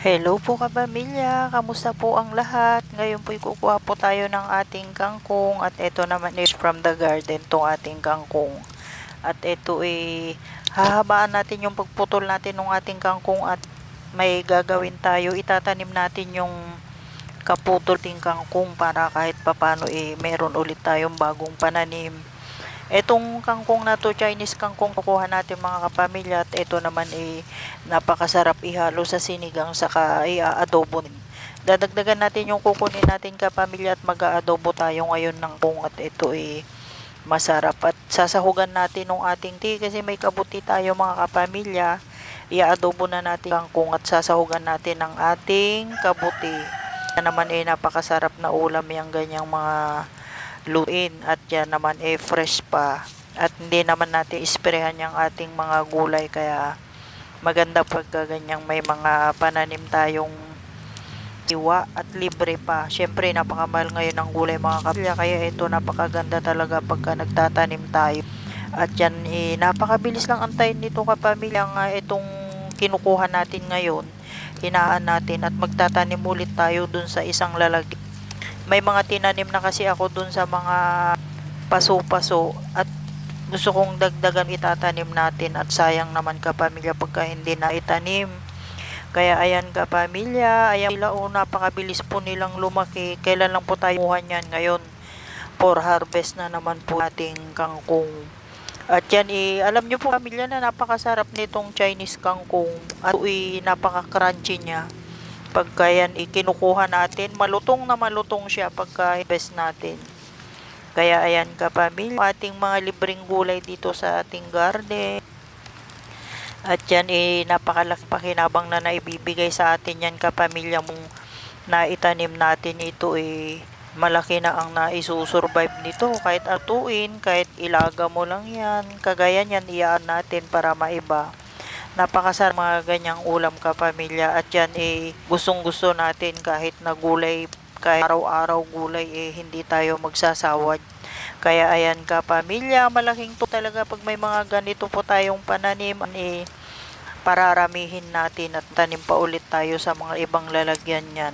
Hello po kapamilya, kamusta po ang lahat? Ngayon po'y kukuha po tayo ng ating kangkong at ito naman is from the garden tong ating kangkong. At ito hahabaan natin yung pagputol natin ng ating kangkong at may gagawin tayo, itatanim natin yung kaputol ting kangkong para kahit papano meron ulit tayong bagong pananim. Etong kangkong na to, Chinese kangkong, kukuha natin mga kapamilya at ito naman napakasarap ihalo sa sinigang saka i-adobo. Dadagdagan natin yung kukunin natin kapamilya at mag-aadobo tayo ngayon ng kung at ito masarap at sasahugan natin ng ating tea kasi may kabuti tayo mga kapamilya. I-adobo na natin kangkong at sasahugan natin ng ating kabuti. Naman napakasarap na ulam yung ganyang mga lutuin at yan naman fresh pa at hindi naman natin isprehan yung ating mga gulay kaya maganda pagka ganyang may mga pananim tayong iwa at libre pa. Syempre napakamahal ngayon ng gulay mga kapilya kaya ito napakaganda talaga pagka nagtatanim tayo at yan napakabilis lang antayin nito kapamilya nga itong kinukuha natin ngayon hinaan natin at magtatanim ulit tayo dun sa isang lalagyan. May mga tinanim na kasi ako dun sa mga paso-paso at gusto kong dagdagan itatanim natin at sayang naman kapamilya pagka hindi na itanim. Kaya ayan kapamilya, ayan sila napakabilis po nilang lumaki. Kailan lang po tayo muha niyan ngayon? For harvest na naman po ating kangkong. At yan alam nyo po pamilya na napakasarap nitong Chinese kangkong at napaka-crunchy niya. Pagka yan kinukuha natin, malutong na malutong siya pagka harvest natin. Kaya ayan kapamilya, ating mga libreng gulay dito sa ating garden. At yan napakalaki pakinabang na naibibigay sa atin yan kapamilya mong naitanim natin ito malaki na ang naisusurvive nito kahit atuin, kahit ilaga mo lang yan. Kagaya yan iyaan natin para maiba. Napakasarap mga ganyang ulam kapamilya at yan gustong gusto natin kahit na gulay, kahit araw-araw gulay hindi tayo magsasawa. Kaya ayan kapamilya, malaking to talaga pag may mga ganito po tayong pananim pararamihin natin at tanim pa ulit tayo sa mga ibang lalagyan yan.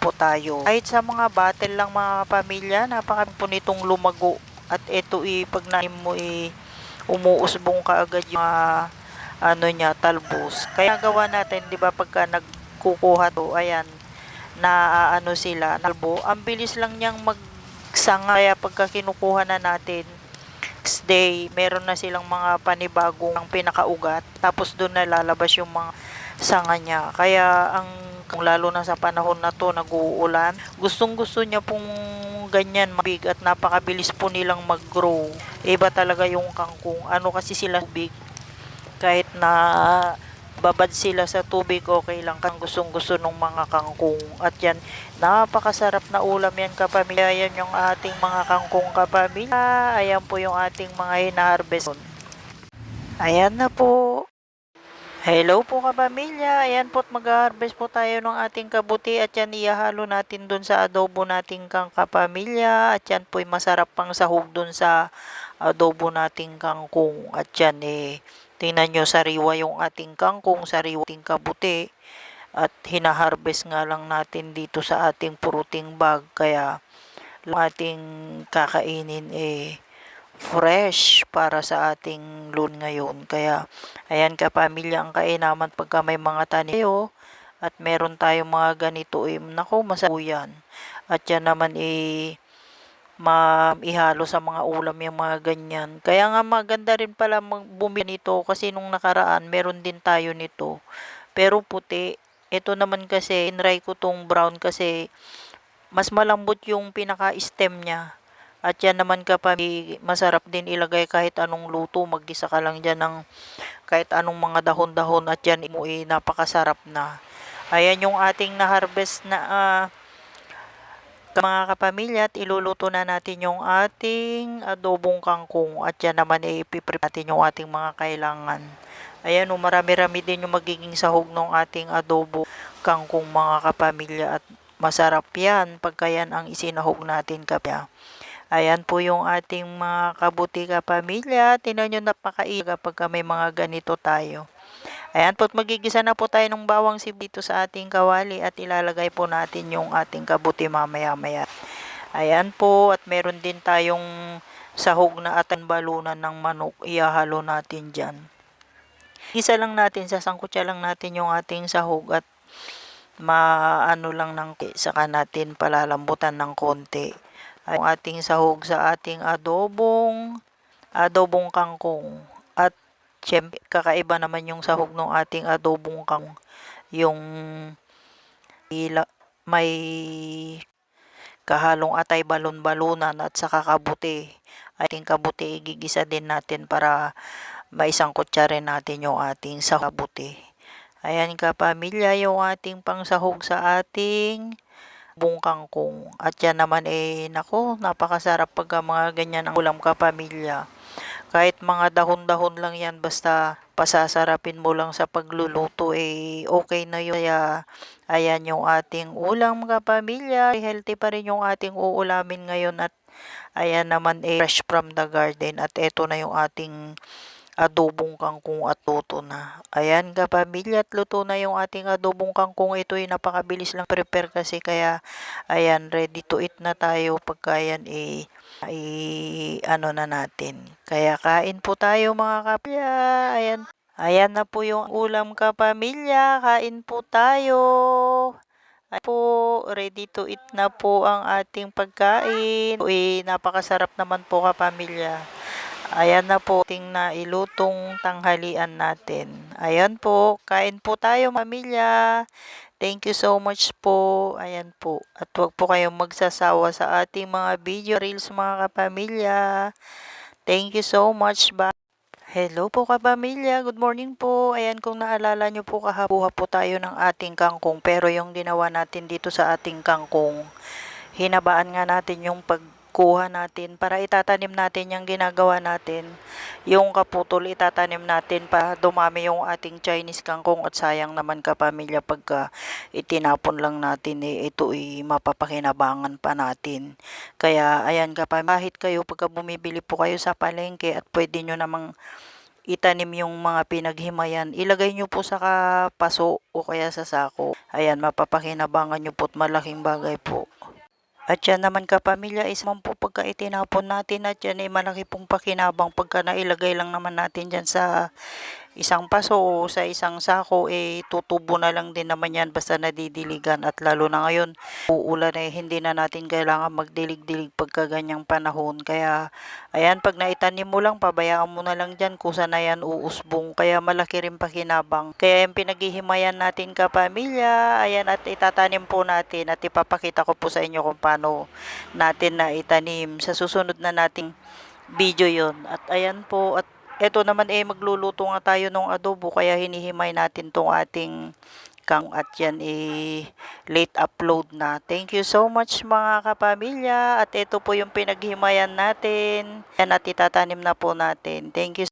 Po tayo. Kahit sa mga battle lang mga kapamilya, napakami po nitong lumago at ito pag nanim mo umuusbong ka agad yung talbos. Kaya gawa natin, 'di ba, pagka nagkukuha to, ayan, sila, talbo, ang bilis lang niyang magsanga kaya pagka kinukuha na natin, next day, meron na silang mga panibagong pinakaugat, tapos doon na lalabas yung mga sanga niya. Kaya kung lalo na sa panahon na to, nag-uulan, gustong-gusto niya pong ganyan mabig at napakabilis po nilang mag-grow. Iba talaga yung kangkong. Kasi sila big. Kahit na babad sila sa tubig, okay lang. Kang gustong-gusto ng mga kangkong. At yan, napakasarap na ulam yan kapamilya. Yan yung ating mga kangkong kapamilya. Ayan po yung ating mga hina-harvest. Ayan na po. Hello po kapamilya, ayan po't mag-harvest po tayo ng ating kabuti at yan ihahalo natin dun sa adobo nating kapamilya at yan po'y masarap pang sahog dun sa adobo nating kangkong at yan tingnan nyo sariwa yung ating kangkong, sariwa ating kabuti at hinaharvest nga lang natin dito sa ating fruiting bag kaya ating kakainin fresh para sa ating lun ngayon. Kaya, ayan kapamilya ang kainaman pagka may mga tanim at meron tayong mga ganito naku, masarap yan. At yan naman ihalo sa mga ulam yung mga ganyan. Kaya nga maganda rin pala bumili nito kasi nung nakaraan meron din tayo nito. Pero puti, ito naman kasi inray ko tong brown kasi mas malambot yung pinaka-stem niya. At yan naman kapag masarap din ilagay kahit anong luto, mag-isa ka lang dyan ng kahit anong mga dahon-dahon at yan mo napakasarap na. Ayan yung ating na-harvest na mga kapamilya at iluluto na natin yung ating adobong kangkong at yan naman ipiprep natin yung ating mga kailangan. Ayan marami-rami din yung magiging sahog ng ating adobo kangkong mga kapamilya at masarap yan pagka yan ang isinahog natin kapya. Ayan po yung ating mga kabuti kapamilya. Tingnan nyo napakaiga kapag may mga ganito tayo. Ayan po, magigisa na po tayo ng bawang dito sa ating kawali at ilalagay po natin yung ating kabuti mamaya-maya. Ayan po, at meron din tayong sahog na at balunan ng manok. Ihahalo natin dyan. Gisa lang natin, sasangkutsa lang natin yung ating sahog at maano lang ng saka natin palalambutan ng konti. Ay, yung ating sahog sa ating adobong kangkong. At syempre, kakaiba naman yung sahog ng ating adobong kangkong. Yung may kahalong atay, balon-balunan at saka kabuti. Ating kabuti igigisa din natin para maisangkutsa rin natin yung ating sa kabuti. Ayan kapamilya, yung ating pangsahog sa ating kangkong. At yan naman nako, napakasarap pagka mga ganyan ang ulam kapamilya. Kahit mga dahon-dahon lang yan, basta pasasarapin mo lang sa pagluluto, okay na yun. Kaya, ayan yung ating ulam kapamilya. Healthy pa rin yung ating uulamin ngayon at ayan naman fresh from the garden. At eto na yung ating adobong kangkong at luto na. Ayan kapamilya, at luto na yung ating adobong kangkong. Ito ay napakabilis lang prepare kasi, kaya ayan, ready to eat na tayo pagka yan ano na natin. Kaya kain po tayo mga kapamilya. Ayan na po yung ulam kapamilya. Kain po tayo. Ayan po, ready to eat na po ang ating pagkain. Napakasarap naman po kapamilya. Ayan na po ating nailutong tanghalian natin. Ayan po, kain po tayo pamilya. Thank you so much po. Ayan po. At huwag po kayong magsasawa sa ating mga video reels mga kapamilya. Thank you so much. Bye. Hello po kapamilya, good morning po. Ayan, kung naalala nyo po, kahabuha po tayo ng ating kangkong. Pero yung ginawa natin dito sa ating kangkong, hinabaan nga natin yung pagkuha natin para itatanim natin yung ginagawa natin. Yung kaputol itatanim natin para dumami yung ating Chinese kangkong, at sayang naman kapamilya pagka itinapon lang natin, ito mapapakinabangan pa natin. Kaya ayan kapamilya, kahit kayo pagka bumibili po kayo sa palengke at pwede nyo namang itanim yung mga pinaghimayan, ilagay nyo po sa paso o kaya sa sako. Ayan, mapapakinabangan nyo po at malaking bagay po. At yan naman kapamilya, man po pagka itinapon natin, at yan malaki pong pakinabang pagka nailagay lang naman natin dyan sa isang paso o sa isang sako, tutubo na lang din naman yan basta nadidiligan. At lalo na ngayon, uulan, hindi na natin kailangan magdilig-dilig pagka ganyang panahon. Kaya, ayan, pag naitanim mo lang, pabayaan mo na lang dyan, kusa na yan uusbong. Kaya malaki rin pakinabang. Kaya yung pinaghihimayan natin kapamilya, ayan, at itatanim po natin at ipapakita ko po sa inyo kung paano natin na itanim. Sa susunod na nating video yon. At ayan po, at eto naman magluluto nga tayo ng adobo, kaya hinihimay natin tong ating at yan late upload na. Thank you so much mga kapamilya, at ito po yung pinaghimayan natin. Yan, at itatanim na po natin. Thank you.